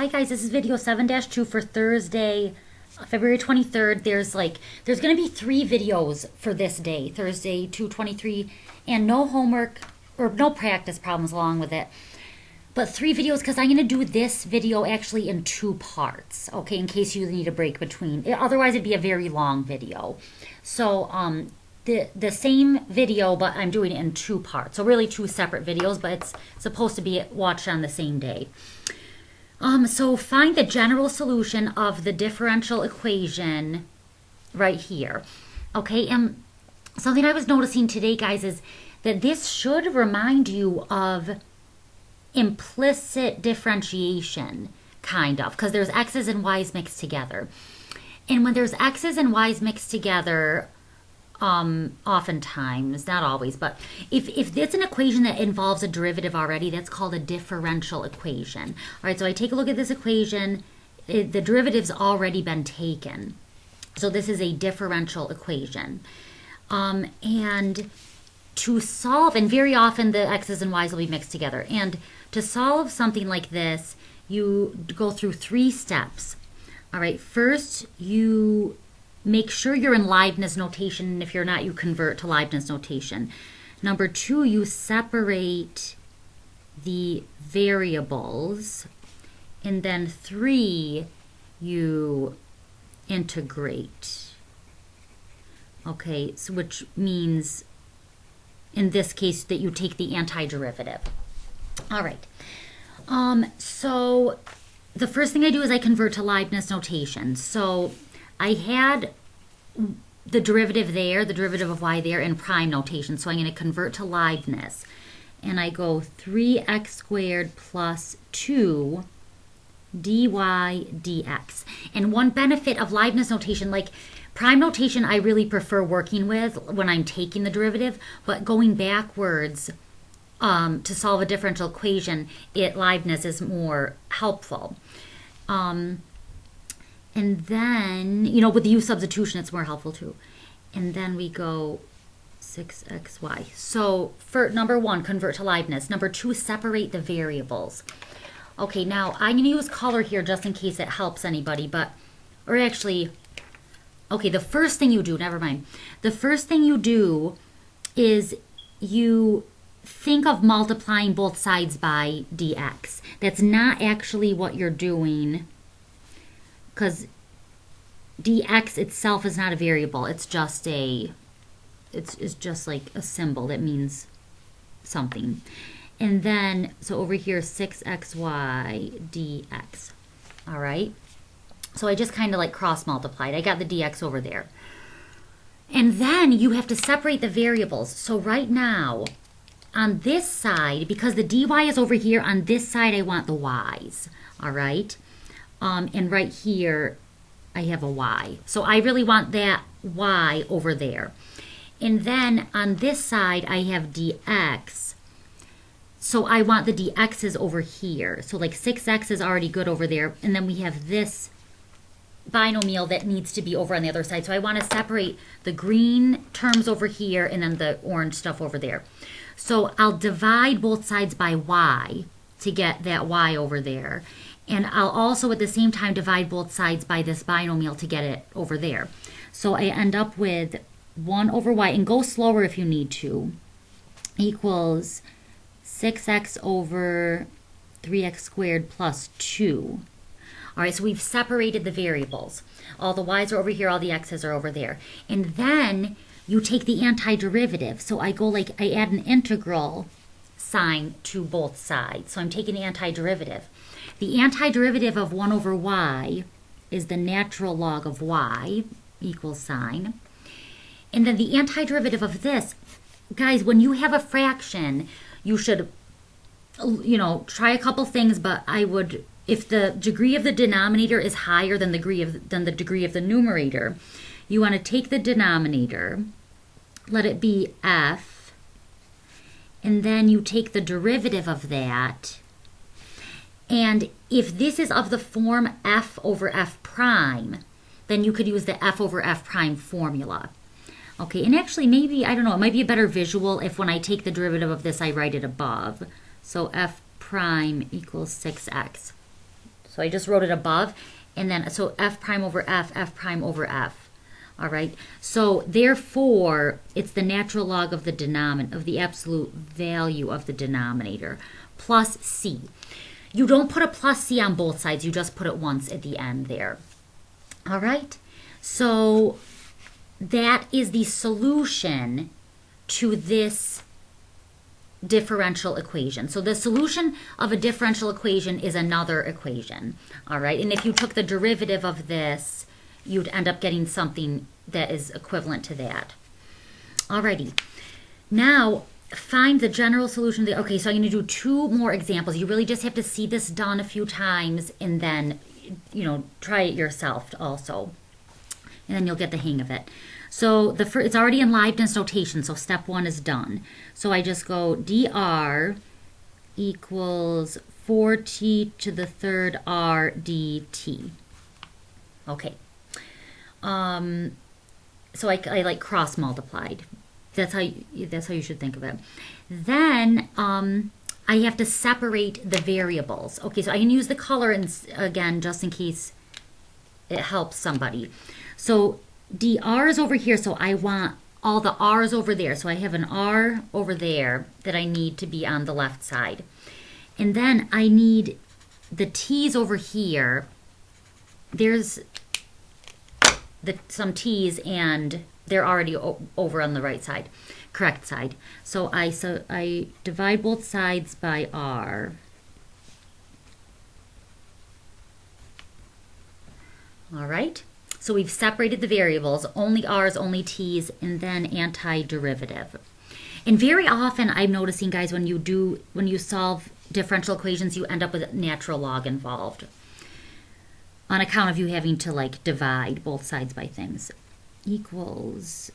Hi guys, this is video 7-2 for Thursday, February 23rd. There's going to be 3 videos for this day, Thursday 2/23, and no homework or no practice problems along with it. But 3 videos because I'm going to do this video actually in 2 parts, okay, in case you need a break between. Otherwise, it'd be a very long video. So, the same video, but I'm doing it in 2 parts. So really 2 separate videos, but it's supposed to be watched on the same day. So find the general solution of the differential equation right here. Okay, and something I was noticing today, guys, is that this should remind you of implicit differentiation, kind of, because there's x's and y's mixed together. And when there's x's and y's mixed together, oftentimes, not always, but if it's an equation that involves a derivative already, that's called a differential equation. All right, so I take a look at this equation. The derivative's already been taken. So this is a differential equation. And to solve, and very often the x's and y's will be mixed together. And to solve something like this, you go through 3 steps. All right, first you make sure you're in Leibniz notation, and if you're not, you convert to Leibniz notation. Number 2, you separate the variables. And then 3, you integrate. Okay, so which means, in this case, that you take the antiderivative. All right. So the first thing I do is I convert to Leibniz notation. So I had the derivative there, the derivative of y there, in prime notation. So I'm going to convert to Leibniz. And I go 3x squared plus 2 dy dx. And one benefit of Leibniz notation, like prime notation I really prefer working with when I'm taking the derivative, but going backwards to solve a differential equation, Leibniz is more helpful. And then, with the u substitution, it's more helpful too. And then we go 6xy. So for number 1, convert to Leibniz. Number 2, separate the variables. Okay, now I'm going to use color here just in case it helps anybody, or actually, okay, the first thing you do, never mind. The first thing you do is you think of multiplying both sides by dx. That's not actually what you're doing, because dx itself is not a variable. It's just it's just like a symbol that means something. And then, so over here, 6xy dx. All right. So I just kind of like cross multiplied. I got the dx over there. And then you have to separate the variables. So right now, on this side, because the dy is over here, on this side I want the y's. All right. And right here, I have a y. So I really want that y over there. And then on this side, I have dx. So I want the dx's over here. So like 6x is already good over there. And then we have this binomial that needs to be over on the other side. So I want to separate the green terms over here and then the orange stuff over there. So I'll divide both sides by y to get that y over there. And I'll also at the same time divide both sides by this binomial to get it over there. So I end up with 1 over y, and go slower if you need to, equals 6x over 3x squared plus 2. All right, so we've separated the variables. All the y's are over here, all the x's are over there. And then you take the antiderivative. So I add an integral sign to both sides. So I'm taking the antiderivative. The antiderivative of 1 over y is the natural log of y, equals sign. And then the antiderivative of this, guys, when you have a fraction, you should, try a couple things, but I would, if the degree of the denominator is higher than the degree of the numerator, you want to take the denominator, let it be f, and then you take the derivative of that. And if this is of the form f over f prime, then you could use the f over f prime formula. Okay, and actually maybe, I don't know, it might be a better visual if when I take the derivative of this, I write it above. So f prime equals 6x. So I just wrote it above, and then, so f prime over f, f prime over f. All right, so therefore, it's the natural log of the denominator, of the absolute value of the denominator, plus c. You don't put a plus c on both sides, you just put it once at the end there. All right, so that is the solution to this differential equation. So the solution of a differential equation is another equation. All right, and if you took the derivative of this, you'd end up getting something that is equivalent to that. Alrighty, now find the general solution. Okay, so I'm going to do 2 more examples. You really just have to see this done a few times and then, you know, try it yourself also. And then you'll get the hang of it. So it's already in Leibniz notation, so step 1 is done. So I just go dr equals 4t to the 3rd r dt. Okay. So I like cross multiplied. That's how you should think of it. Then I have to separate the variables. Okay, so I can use the color again just in case it helps somebody. So dr is over here, so I want all the r's over there. So I have an r over there that I need to be on the left side. And then I need the t's over here. There's some t's and they're already over on the right side, correct side. So I divide both sides by r. All right. So we've separated the variables, only r's, only t's, and then antiderivative. And very often I'm noticing, guys, when you solve differential equations, you end up with natural log involved on account of you having to like divide both sides by things. Equals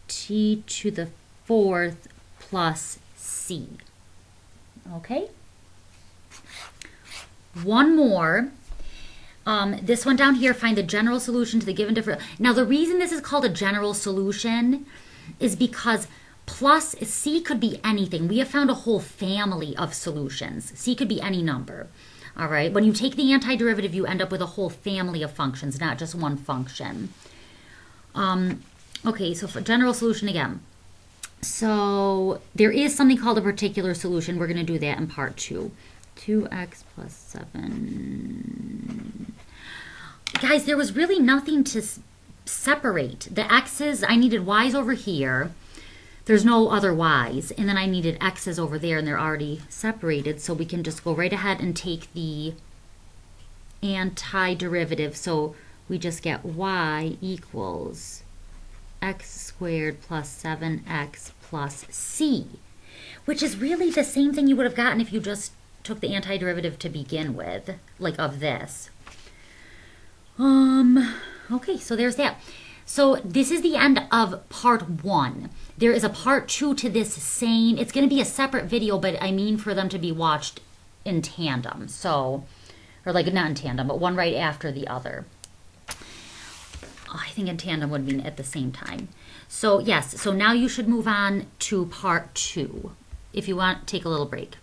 t to the 4th plus c. Okay? One more. This one down here, find the general solution to the given differential. Now the reason this is called a general solution is because plus c could be anything. We have found a whole family of solutions. C could be any number. All right, when you take the antiderivative, you end up with a whole family of functions, not just one function. Okay, so for general solution again. So there is something called a particular solution. We're going to do that in part 2. 2x plus 7. Guys, there was really nothing to separate. The x's, I needed y's over here. There's no other y's. And then I needed x's over there, and they're already separated. So we can just go right ahead and take the antiderivative. So we just get y equals x squared plus 7x plus c, which is really the same thing you would have gotten if you just took the antiderivative to begin with, like of this. Okay, so there's that. So this is the end of part 1. There is a part 2 to this same, it's going to be a separate video, but I mean for them to be watched in tandem. So, or like not in tandem, but one right after the other. I think in tandem would mean at the same time. So yes, so now you should move on to part 2 if you want to take a little break.